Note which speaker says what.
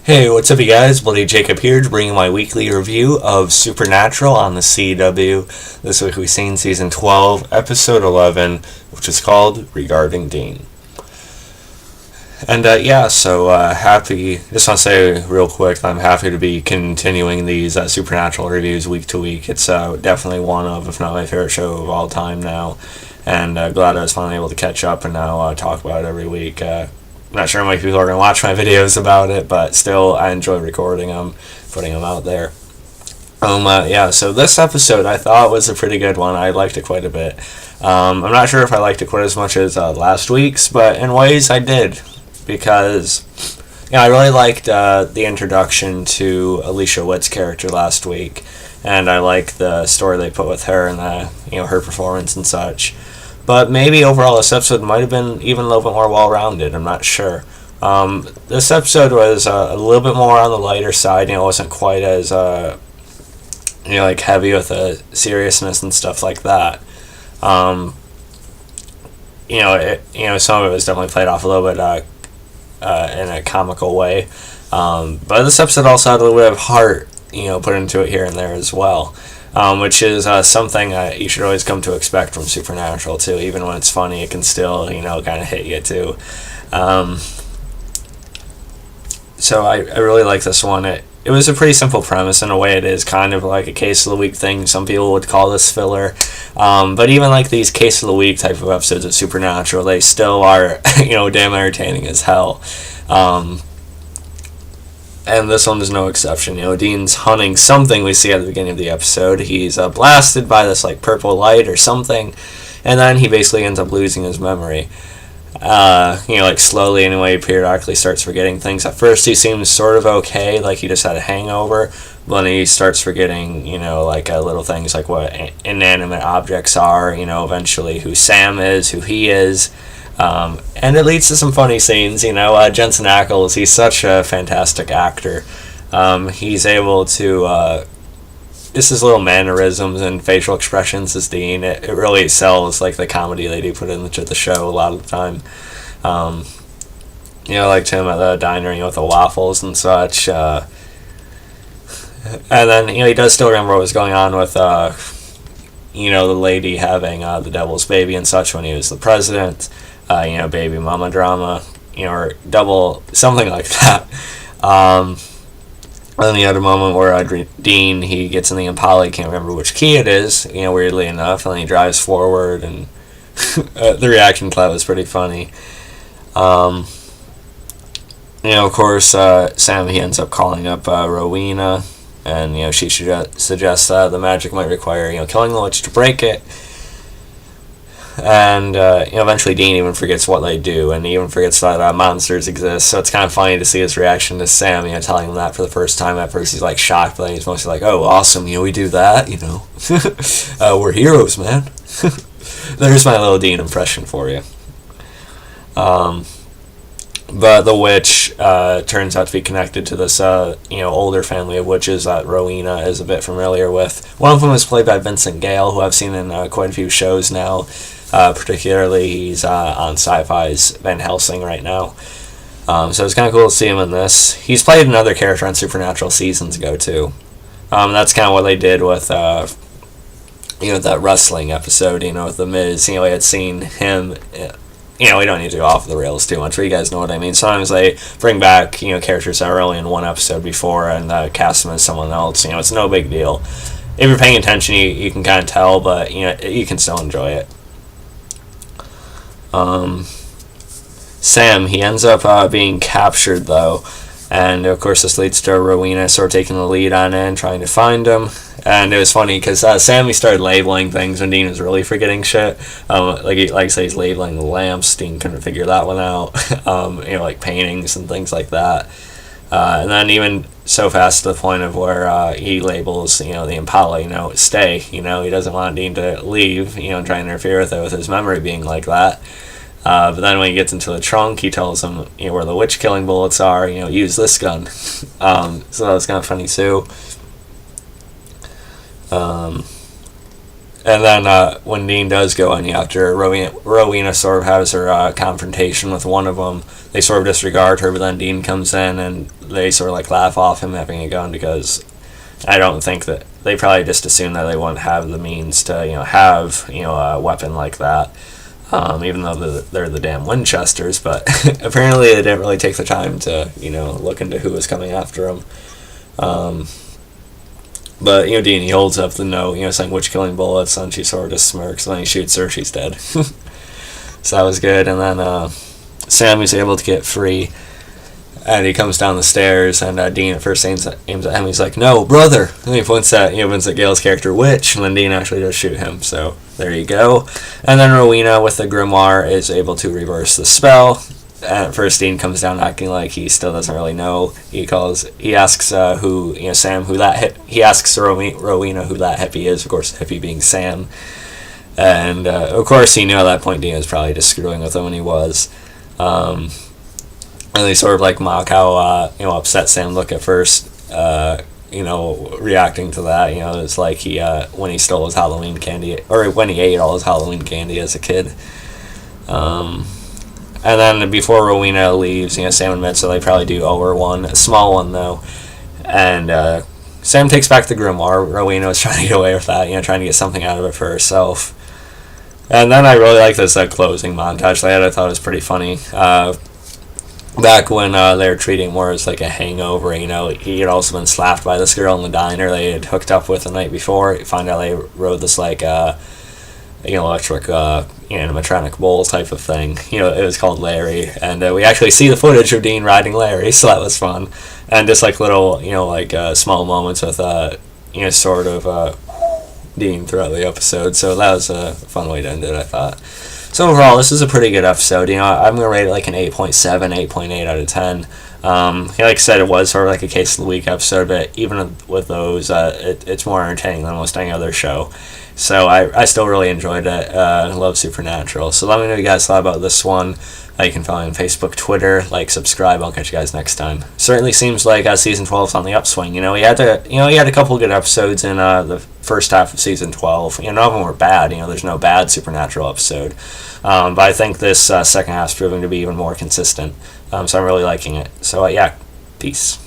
Speaker 1: Hey, what's up, you guys? Bloody Jacob here, bringing my weekly review of Supernatural on the CW. This week we've seen Season 12, Episode 11, which is called Regarding Dean. And happy, just want to say real quick that I'm happy to be continuing these Supernatural reviews week to week. It's definitely one of, if not my favorite show of all time now. And glad I was finally able to catch up and now talk about it every week. I'm not sure how many people are going to watch my videos about it, but still, I enjoy recording them, putting them out there. So this episode I thought was a pretty good one. I liked it quite a bit. I'm not sure if I liked it quite as much as last week's, but in ways I did, because I really liked the introduction to Alicia Witt's character last week, and I liked the story they put with her and her performance and such. But maybe overall this episode might have been even a little bit more well-rounded. I'm not sure. This episode was a little bit more on the lighter side. It wasn't quite as heavy with the seriousness and stuff like that. Some of it was definitely played off a little bit in a comical way. But this episode also had a little bit of heart, put into it here and there as well. Which is something you should always come to expect from Supernatural, too. Even when it's funny, it can still, kind of hit you, too. So I really like this one. It was a pretty simple premise. In a way, it is kind of like a Case of the Week thing. Some people would call this filler. But even like these Case of the Week type of episodes of Supernatural, they still are, damn entertaining as hell. And this one is no exception. Dean's hunting something we see at the beginning of the episode. He's blasted by this purple light or something, and then he basically ends up losing his memory. Slowly anyway, he periodically starts forgetting things. At first he seems sort of okay, like he just had a hangover, but then he starts forgetting, little things like what inanimate objects are, eventually who Sam is, who he is. And it leads to some funny scenes. Jensen Ackles, he's such a fantastic actor. He's able to just his little mannerisms and facial expressions as Dean, it really sells the comedy they do put into the show a lot of the time. Like him at the diner, with the waffles and such. And then he does still remember what was going on with the lady having the devil's baby and such when he was the president. Baby mama drama, or double, something like that. And then the other moment where Dean, he gets in the Impala, he can't remember which key it is, weirdly enough, and then he drives forward, and the reaction to that was pretty funny. Of course, Sam, he ends up calling up Rowena, and, she suggests the magic might require, killing the witch to break it. And eventually Dean even forgets what they do, and he even forgets that monsters exist. So it's kind of funny to see his reaction to Sam, telling him that for the first time. At first he's shocked, but then he's mostly oh, awesome, we do that, we're heroes, man. There's my little Dean impression for you. But the witch turns out to be connected to this older family of witches that Rowena is a bit familiar with. One of them is played by Vincent Gale, who I've seen in quite a few shows now. Particularly, he's on Sci-Fi's Van Helsing right now. So it's kind of cool to see him in this. He's played another character on Supernatural seasons ago, too. That's kind of what they did with, that wrestling episode, with The Miz. We had seen him... we don't need to go off the rails too much, but you guys know what I mean. Sometimes they bring back, characters that were only in one episode before and cast them as someone else. It's no big deal. If you're paying attention, you can kind of tell, but, you can still enjoy it. Sam, he ends up being captured, though, and of course this leads to Rowena sort of taking the lead on it and trying to find him. And it was funny because Sam, he started labeling things when Dean was really forgetting shit. Like say he's labeling the lamps. Dean couldn't figure that one out. Paintings and things like that. And then even so fast to the point of where he labels, the Impala, stay. He doesn't want Dean to leave, and try and interfere with it with his memory being like that. But then when he gets into the trunk, he tells him, where the witch killing bullets are, use this gun. So that was kind of funny too. And then when Dean does go in after Rowena sort of has her confrontation with one of them, they sort of disregard her, but then Dean comes in and they sort of like laugh off him having a gun, because I don't think that they probably just assume that they wouldn't have the means to have a weapon like that, even though they're the damn Winchesters. But apparently they didn't really take the time to look into who was coming after them. But Dean, he holds up the note saying which killing bullets, and she sort of just smirks, and then he shoots her, she's dead. So that was good. And then Sam is able to get free, and he comes down the stairs, and Dean at first aims at him. He's like, "No, brother!" And he points at Gail's character, "Witch!" And then Dean actually does shoot him. So there you go. And then Rowena with the grimoire is able to reverse the spell. And at first, Dean comes down acting like he still doesn't really know. He asks Sam he asks Rowena who that hippie is. Of course, the hippie being Sam. And of course, he knew at that point Dean was probably just screwing with him, and he was. And they sort of like mock how upset Sam looked at first. Reacting to that. It's like he when he stole his Halloween candy, or when he ate all his Halloween candy as a kid. And then before Rowena leaves, Sam admits that they probably do owe her one, a small one though. And Sam takes back the grimoire. Rowena was trying to get away with that, trying to get something out of it for herself. And then I really like this closing montage they had. I thought it was pretty funny. Back when they were treating more as like a hangover, he had also been slapped by this girl in the diner they had hooked up with the night before. You find out they rode this electric animatronic bull type of thing. It was called Larry, and we actually see the footage of Dean riding Larry, so that was fun. And just like little small moments with sort of Dean throughout the episode, so that was a fun way to end it, I thought. So overall, this is a pretty good episode. I'm going to rate it like an 8.7, 8.8 out of 10. Like I said, it was sort of like a Case of the Week episode, but even with those, it's more entertaining than almost any other show. So I still really enjoyed it. I love Supernatural. So let me know what you guys thought about this one. You can follow me on Facebook, Twitter, subscribe. I'll catch you guys next time. Certainly seems like season 12 is on the upswing. He had a couple good episodes in the first half of season 12. None of them were bad. There's no bad Supernatural episode. But I think this second half is proving to be even more consistent. So I'm really liking it. So yeah, peace.